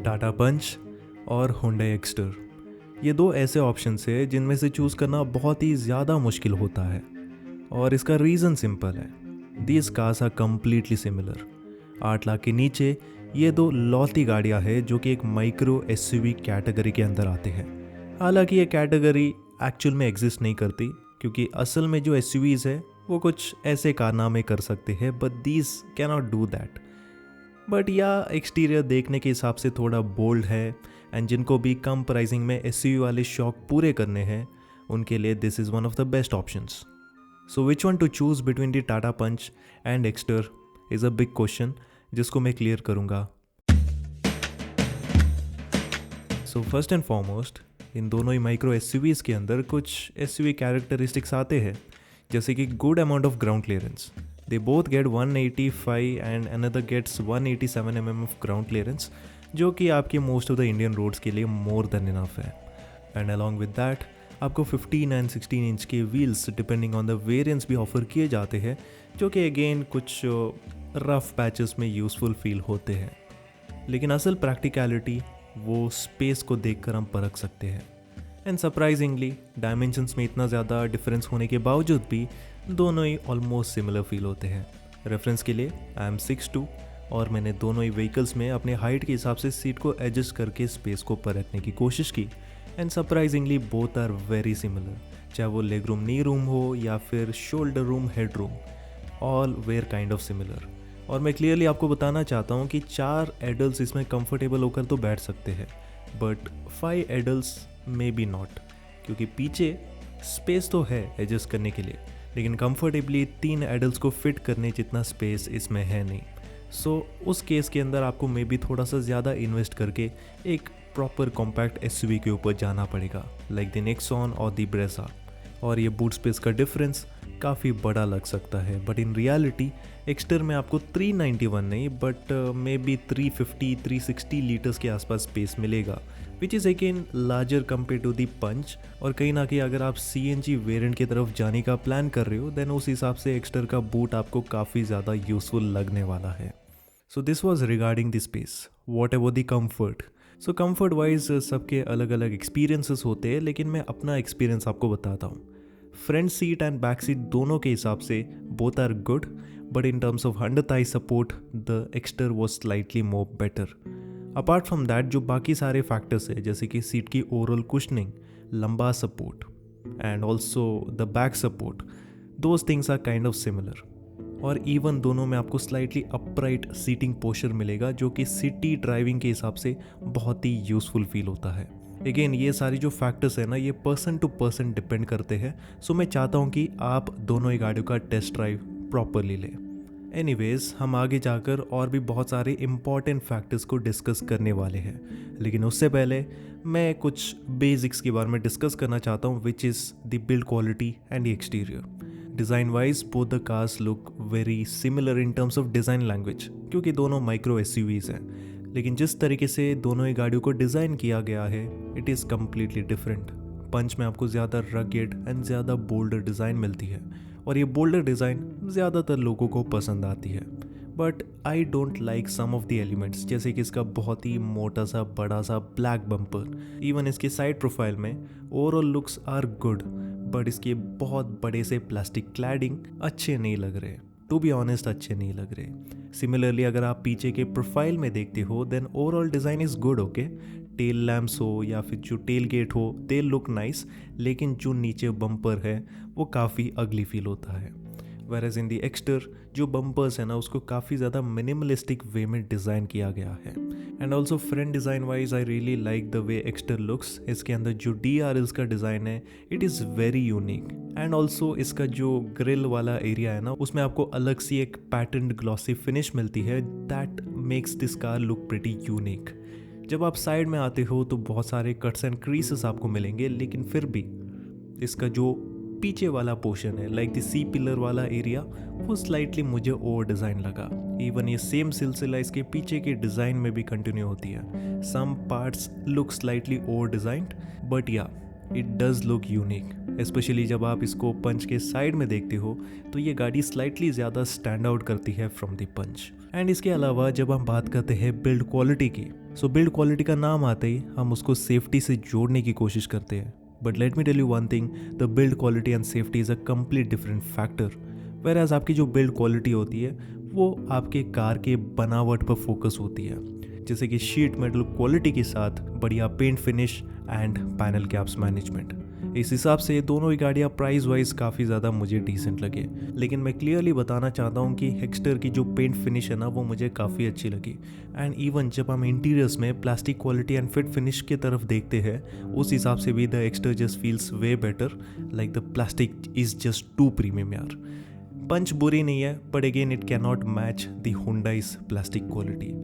टाटा पंच और Hyundai Exter. ये दो ऐसे ऑप्शंस है जिनमें से चूज़ करना बहुत ही ज़्यादा मुश्किल होता है और इसका रीज़न सिंपल है। These cars are completely similar. 8 lakh के नीचे ये दो लौती गाड़ियाँ हैं जो कि एक माइक्रो एसयूवी कैटेगरी के अंदर आते हैं। हालांकि ये कैटेगरी एक्चुअल में एग्जिस्ट नहीं करती क्योंकि असल में जो एसयूवीज़ है वो कुछ ऐसे कारनामे कर सकते हैं, but these can not do that. But या एक्सटीरियर देखने के हिसाब से थोड़ा बोल्ड है एंड जिनको भी कम प्राइसिंग में एसयूवी वाले शौक पूरे करने हैं उनके लिए this is one of the best options. So which one to choose between the Tata Punch and Exter is a big question जिसको मैं क्लियर करूँगा। सो फर्स्ट एंड फॉरमोस्ट, इन दोनों ही माइक्रो एसयूवीज़ के अंदर कुछ एसयूवी कैरेक्टरिस्टिक्स आते हैं, जैसे कि good amount of ground clearance. They both get 185 and another gets 187 mm of ground clearance, जो कि आपके most of the Indian roads के लिए मोर देन इनफ है। एंड अलॉन्ग विद दैट आपको 15 एंड 16 इंच के wheels depending on the variants भी offer किए जाते हैं, जो कि अगेन कुछ रफ पैचेस में यूज़फुल फील होते हैं। लेकिन असल प्रैक्टिकलिटी वो स्पेस को देखकर हम परख सकते हैं। एंड सरप्राइजिंगली डायमेंशंस में इतना ज़्यादा डिफरेंस होने के बावजूद भी दोनों ही ऑलमोस्ट सिमिलर फील होते हैं। रेफरेंस के लिए आई एम 6'2" और मैंने दोनों ही व्हीकल्स में अपने हाइट के हिसाब से सीट को एडजस्ट करके स्पेस को परखने की कोशिश की। And surprisingly both are very similar, चाहे वो लेग रूम नी रूम हो या फिर shoulder room head room, all where kind of similar. और मैं क्लियरली आपको बताना चाहता हूँ कि 4 एडल्ट्स इसमें कंफर्टेबल होकर तो बैठ सकते हैं, but 5 adults may be not, क्योंकि पीछे स्पेस तो है एडजस्ट करने के लिए, लेकिन कंफर्टेबली 3 एडल्ट्स को फिट करने जितना स्पेस इसमें है नहीं। सो उस केस के अंदर आपको मे बी थोड़ा सा ज़्यादा इन्वेस्ट करके एक प्रॉपर कॉम्पैक्ट एसयूवी के ऊपर जाना पड़ेगा, लाइक द नेक्सॉन और द ब्रेजा। और ये बूट स्पेस का डिफरेंस काफ़ी बड़ा लग सकता है, बट इन रियलिटी एक्स्टर में आपको 391 नहीं बट मे बी 350-360 लीटर्स के आसपास स्पेस मिलेगा, which is again larger compare to the Punch. और कहीं ना कहीं अगर आप CNG वेरिएंट की तरफ जाने का प्लान कर रहे हो देन उस हिसाब से एक्स्टर का बूट आपको काफ़ी ज़्यादा यूजफुल लगने वाला है। So this was regarding the space. What ever the comfort. So comfort wise सबके अलग अलग एक्सपीरियंसेस होते हैं, लेकिन मैं अपना एक्सपीरियंस आपको बताता हूँ। Front seat and back seat दोनों के हिसाब से both are good, but in terms of under thigh support the Exter was slightly more better. Apart from that जो बाकी सारे फैक्टर्स है, जैसे कि सीट की overall cushioning, lumbar support and also the back support, those things are kind of similar. और even दोनों में आपको स्लाइटली अपराइट सीटिंग पोस्चर मिलेगा, जो कि सिटी ड्राइविंग के हिसाब से बहुत ही यूजफुल फील होता है। अगेन ये सारी जो फैक्टर्स है ना, ये पर्सन टू पर्सन डिपेंड करते हैं। सो मैं चाहता हूँ कि आप दोनों ही गाड़ियों का टेस्ट ड्राइव प्रॉपरली लें। एनीवेज हम आगे जाकर और भी बहुत सारे इंपॉर्टेंट फैक्टर्स को डिस्कस करने वाले हैं, लेकिन उससे पहले मैं कुछ बेसिक्स के बारे में डिस्कस करना चाहता हूँ, which is the build quality and the exterior. Design wise both the cars look very similar in terms of design language, क्योंकि दोनों माइक्रो एसयूवीज हैं, लेकिन जिस तरीके से दोनों ही गाड़ियों को डिज़ाइन किया गया है इट इज़ कम्प्लीटली डिफरेंट। पंच में आपको ज़्यादा रगेड एंड ज़्यादा बोल्डर डिज़ाइन मिलती है, और ये बोल्डर डिज़ाइन ज़्यादातर लोगों को पसंद आती है। But I don't like some of the elements, जैसे कि इसका बहुत ही मोटा सा बड़ा सा ब्लैक बम्पर। इवन इसके साइड प्रोफाइल में overall looks are good, but इसके बहुत बड़े से प्लास्टिक क्लैडिंग अच्छे नहीं लग रहे, टू बी ऑनेस्ट अच्छे नहीं लग रहे। सिमिलरली अगर आप पीछे के प्रोफाइल में देखते हो then overall design is good, okay. Tail lamps हो या फिर जो टेल गेट हो दे लुक नाइस, लेकिन जो नीचे बम्पर है वो काफ़ी अगली फील होता है। वेरएज इन दी एक्स्टर जो बम्पर्स है ना उसको काफ़ी ज़्यादा मिनिमलिस्टिक वे में डिज़ाइन किया गया है। And also front design wise I really like the way Exter looks. इसके अंदर जो DRLs का डिज़ाइन है it is very unique. And also इसका जो ग्रिल वाला एरिया है ना उसमें आपको अलग सी एक पैटर्न ग्लॉसी फिनिश मिलती है, that makes this car look pretty unique. जब आप साइड में आते हो तो बहुत सारे कट्स एंड क्रीसेस आपको मिलेंगे, लेकिन फिर भी इसका जो पीछे वाला पोर्शन है लाइक द सी पिलर वाला एरिया वो स्लाइटली मुझे ओवर डिज़ाइन लगा। इवन ये सेम सिलसिला इसके पीछे के डिज़ाइन में भी कंटिन्यू होती है। Some parts look slightly over designed, but yeah it does look unique. Specially जब आप इसको पंच के साइड में देखते हो तो ये गाड़ी स्लाइटली ज़्यादा स्टैंड आउट करती है फ्रॉम द पंच। एंड इसके अलावा जब हम बात करते हैं बिल्ड क्वालिटी की, सो बिल्ड क्वालिटी का नाम आते ही हम उसको सेफ्टी से जोड़ने की कोशिश करते हैं, but let me tell you one thing, the build quality and safety is a complete different factor. Whereas आपकी जो बिल्ड क्वालिटी होती है वो आपके कार के बनावट पर फोकस होती है, जैसे कि शीट मेटल क्वालिटी के साथ बढ़िया paint finish and panel gaps management. इस हिसाब से दोनों ही गाड़ियाँ प्राइस वाइज काफ़ी ज़्यादा मुझे डिसेंट लगे, लेकिन मैं क्लियरली बताना चाहता हूँ कि हेक्स्टर की जो पेंट फिनिश है ना वो मुझे काफ़ी अच्छी लगी। एंड इवन जब हम इंटीरियर्स में plastic quality and fit finish की तरफ देखते हैं, उस हिसाब से भी the Exter just feels way better, like the plastic is just too premium यार। पंच बुरी नहीं है, but again it can not match the Hyundai's plastic quality.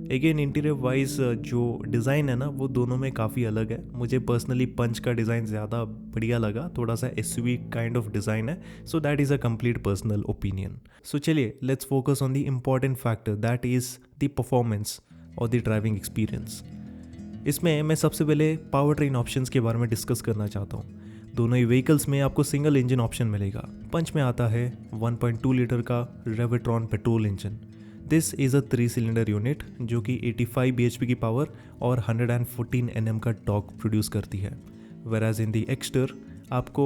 Again interior wise जो डिज़ाइन है ना वो दोनों में काफ़ी अलग है। मुझे पर्सनली पंच का डिज़ाइन ज़्यादा बढ़िया लगा, थोड़ा सा एसयूवी काइंड ऑफ डिज़ाइन है, so that is a complete personal opinion. So चलिए let's focus on the important factor, that is the performance और द ड्राइविंग एक्सपीरियंस। इसमें मैं सबसे पहले पावर ट्रेन ऑप्शंस के बारे में डिस्कस करना चाहता हूँ। दोनों ही व्हीकल्स में आपको सिंगल इंजन ऑप्शन मिलेगा। पंच में आता है 1.2 लीटर का Revotron petrol engine. This is a 3 cylinder unit जो कि 85 bhp की पावर और 114 Nm का टॉर्क प्रोड्यूस करती है। वेराज इन दी एक्स्टर आपको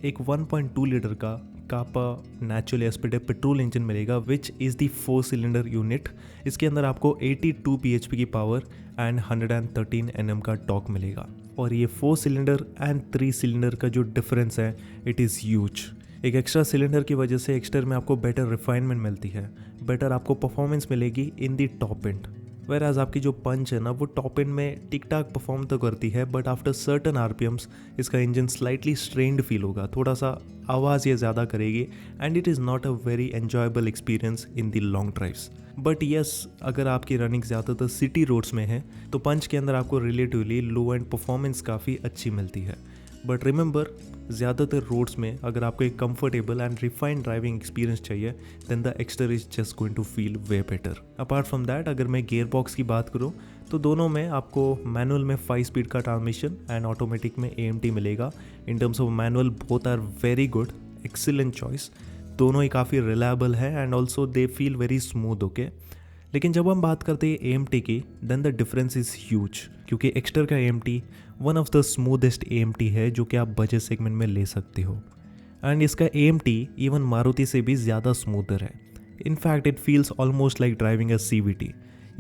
एक 1.2 लीटर का कापा नेचुरल एस्पिडेट पेट्रोल इंजन मिलेगा, which is the 4 cylinder unit. इसके अंदर आपको 82 bhp की पावर एंड 113 Nm का टॉर्क मिलेगा। और ये 4 सिलेंडर एंड 3 सिलेंडर का जो डिफरेंस है इट इज़ ह्यूज। एक एक्स्ट्रा सिलेंडर की वजह से एक्स्टर में आपको बेटर रिफाइनमेंट मिलती है, बेटर आपको परफॉर्मेंस मिलेगी in the top end. Whereas आपकी जो पंच है ना वो टॉप एंड में ठीक ठाक परफॉर्म तो करती है, बट आफ्टर सर्टन आरपीएम्स इसका इंजन स्लाइटली स्ट्रेन्ड फील होगा, थोड़ा सा आवाज़ ये ज़्यादा करेगी and it is not a very enjoyable experience in the long drives. But yes, अगर आपकी रनिंग ज़्यादातर सिटी रोड्स में है तो पंच के अंदर आपको रिलेटिवली लो एंड परफॉर्मेंस काफ़ी अच्छी मिलती है। बट रिमेंबर, ज़्यादातर रोड्स में अगर आपको एक comfortable and refined driving experience चाहिए then the Exter is just going to feel way better. Apart from that, अगर मैं गियर बॉक्स की बात करूँ तो दोनों में आपको मैनुअल में 5 स्पीड का ट्रांसमिशन एंड ऑटोमेटिक में AMT मिलेगा। In terms of manual both are very good, excellent choice. दोनों ही काफ़ी रिलायबल है and also they feel very smooth. Okay, लेकिन जब हम बात करते हैं AMT की then the difference is huge, क्योंकि एक्स्टर का AMT one of the smoothest AMT है जो कि आप बजट सेगमेंट में ले सकते हो। एंड इसका AMT इवन मारुति से भी ज़्यादा स्मूदर है। In fact it feels almost like driving a CVT।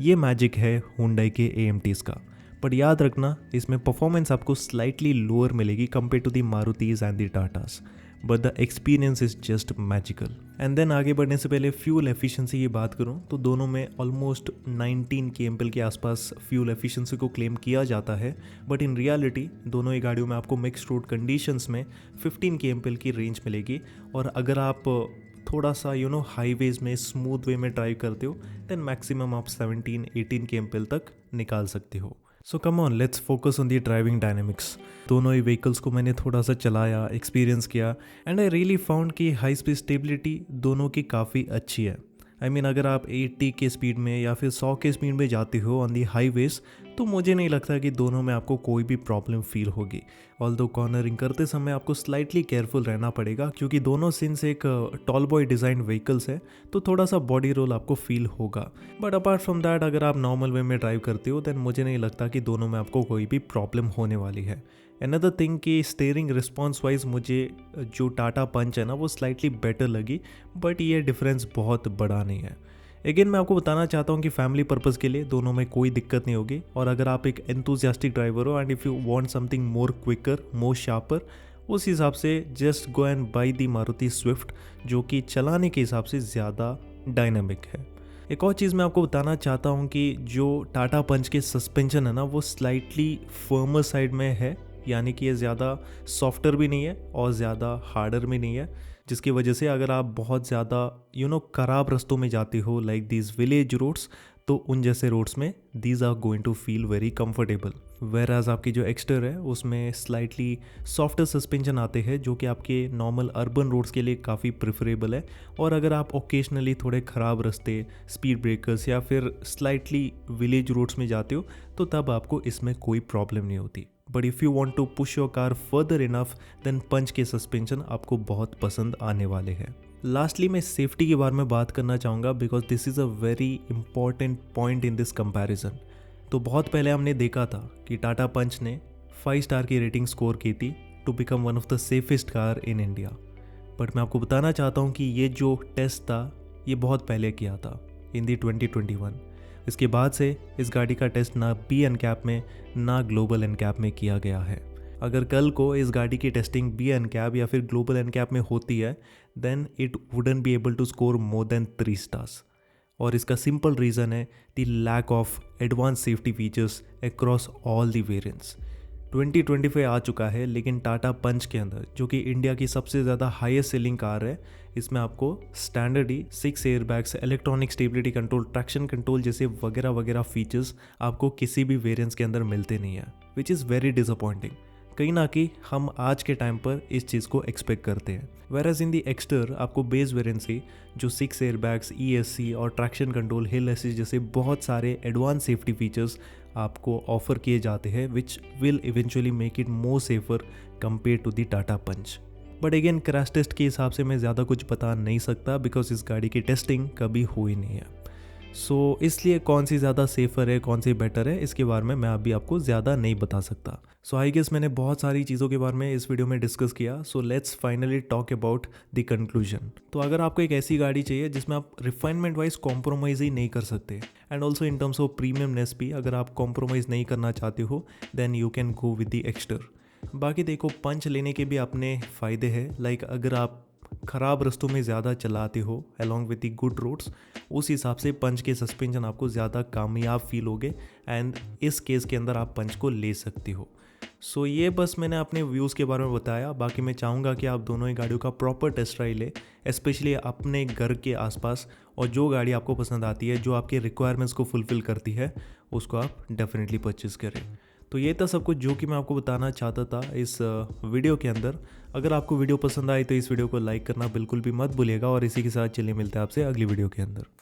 ये मैजिक है हुंडई के AMTs का। बट याद रखना, इसमें परफॉर्मेंस आपको स्लाइटली लोअर मिलेगी compare to the Marutis and the Tatas, but the experience is just magical. And then आगे बढ़ने से पहले फ्यूल एफिशिएंसी की बात करूं तो दोनों में ऑलमोस्ट 19 kmpl के आसपास फ्यूल एफिशिएंसी को क्लेम किया जाता है, बट इन रियलिटी दोनों ही गाड़ियों में आपको मिक्स रोड कंडीशंस में 15 kmpl की रेंज मिलेगी। और अगर आप थोड़ा सा हाईवेज में स्मूथ वे में ड्राइव करते हो देन मैक्सिमम आप 17-18 kmpl तक निकाल सकते हो। So come on, let's focus on the driving dynamics. दोनों ही व्हीकल्स को मैंने थोड़ा सा चलाया, एक्सपीरियंस किया एंड आई रियली फाउंड कि हाई स्पीड स्टेबिलिटी दोनों की काफ़ी अच्छी है। आई मीन अगर आप 80 के स्पीड में या फिर 100 के स्पीड में जाते हो ऑन दी हाईवेज तो मुझे नहीं लगता कि दोनों में आपको कोई भी प्रॉब्लम फील होगी। ऑल्दो कॉर्नरिंग करते समय आपको स्लाइटली केयरफुल रहना पड़ेगा, क्योंकि दोनों सिंस एक टॉल बॉय डिज़ाइन व्हीकल्स है तो थोड़ा सा बॉडी रोल आपको फील होगा। बट अपार्ट फ्रॉम दैट, अगर आप नॉर्मल वे में ड्राइव करते हो देन मुझे नहीं लगता कि दोनों में आपको कोई भी प्रॉब्लम होने वाली है। अनदर थिंग कि स्टीयरिंग रिस्पॉन्स वाइज मुझे जो टाटा पंच है ना वो स्लाइटली बेटर लगी, बट ये डिफरेंस बहुत बड़ा नहीं है। अगेन मैं आपको बताना चाहता हूँ कि फैमिली पर्पज़ के लिए दोनों में कोई दिक्कत नहीं होगी। और अगर आप एक एंथुसियास्टिक ड्राइवर हो and if you want something more quicker, more sharper, उस हिसाब से just go and buy the Maruti Swift, जो कि चलाने के हिसाब से ज़्यादा डायनामिक है। एक और चीज़ मैं आपको बताना चाहता हूँ कि जो टाटा पंच के सस्पेंशन है ना वो स्लाइटली फर्मर साइड में है, यानी कि ये ज़्यादा सॉफ्टर भी नहीं है और ज़्यादा हार्डर भी नहीं है, जिसकी वजह से अगर आप बहुत ज़्यादा ख़राब रास्तों में जाते हो लाइक दीज विलेज रोड्स, तो उन जैसे रोड्स में these are going to feel very comfortable. Whereas आपकी जो एक्स्टर है उसमें स्लाइटली सॉफ्टर सस्पेंशन आते हैं जो कि आपके नॉर्मल अर्बन रोड्स के लिए काफ़ी प्रेफरेबल है। और अगर आप ओकेजनली थोड़े ख़राब रास्ते, स्पीड ब्रेकर्स या फिर स्लाइटली विलेज रोड्स में जाते हो तो तब आपको इसमें कोई प्रॉब्लम नहीं होती। But if you want to push your car further enough then Punch के सस्पेंशन आपको बहुत पसंद आने वाले हैं। लास्टली मैं सेफ्टी के बारे में बात करना चाहूँगा because this is a very important point in this comparison. तो बहुत पहले हमने देखा था कि टाटा पंच ने 5 स्टार की रेटिंग स्कोर की थी to become one of the safest car in India. But मैं आपको बताना चाहता हूँ कि ये जो टेस्ट था ये बहुत पहले किया था, इन दी 2021। इसके बाद से इस गाड़ी का टेस्ट ना बी एनकैप में ना ग्लोबल एनकैप में किया गया है। अगर कल को इस गाड़ी की टेस्टिंग बी एनकैप या फिर ग्लोबल एनकैप में होती है then it wouldn't be able to score more than 3 stars. और इसका सिंपल रीज़न है the lack of advance safety features across all the variants. 2025 आ चुका है लेकिन टाटा पंच के अंदर, जो कि इंडिया की सबसे ज़्यादा हाईएस्ट सेलिंग कार है, इसमें आपको स्टैंडर्ड ही 6 airbags, electronic stability control, traction control जैसे वगैरह वगैरह फीचर्स आपको किसी भी वेरिएंट्स के अंदर मिलते नहीं है, विच इज़ वेरी डिसअपॉइंटिंग। कहीं ना कि हम आज के टाइम पर इस चीज़ को एक्सपेक्ट करते हैं। वेरएज इन दी एक्स्टर आपको बेस वेरिएंट से जो 6 एयरबैग्स, ESC और ट्रैक्शन कंट्रोल, हिल असिस्ट जैसे बहुत सारे एडवांस सेफ्टी फीचर्स आपको ऑफर किए जाते हैं which will eventually make it more safer compare to the Tata Punch. But again crash test के हिसाब से मैं ज़्यादा कुछ बता नहीं सकता बिकॉज इस गाड़ी की टेस्टिंग कभी हुई नहीं है। सो इसलिए कौन सी ज़्यादा सेफ़र है, कौन सी बेटर है, इसके बारे में मैं अभी आपको ज़्यादा नहीं बता सकता। सो आई गेस मैंने बहुत सारी चीज़ों के बारे में इस वीडियो में डिस्कस किया। So let's finally talk about the conclusion. तो अगर आपको एक ऐसी गाड़ी चाहिए जिसमें आप रिफाइनमेंट वाइज कॉम्प्रोमाइज़ ही नहीं कर सकते and also in terms of premiumness भी अगर आप कॉम्प्रोमाइज़ नहीं करना चाहते हो then you can go with the Exter. बाकी देखो, पंच लेने के भी अपने फ़ायदे हैं। लाइक अगर आप ख़राब रास्तों में ज़्यादा चलाते हो along with the good roads, उस हिसाब से पंच के सस्पेंशन आपको ज़्यादा कामयाब फील होगे एंड इस केस के अंदर आप पंच को ले सकते हो। सो ये बस मैंने अपने व्यूज़ के बारे में बताया। बाकी मैं चाहूँगा कि आप दोनों ही गाड़ियों का प्रॉपर टेस्ट ड्राइव ले, स्पेशली अपने घर के आसपास, और जो गाड़ी आपको पसंद आती है, जो आपके रिक्वायरमेंट्स को फुलफ़िल करती है, उसको आप डेफिनेटली परचेज़ करें। तो ये था सब कुछ जो कि मैं आपको बताना चाहता था इस वीडियो के अंदर। अगर आपको वीडियो पसंद आई तो इस वीडियो को लाइक करना बिल्कुल भी मत भूलिएगा और इसी के साथ चलिए मिलते हैं आपसे अगली वीडियो के अंदर।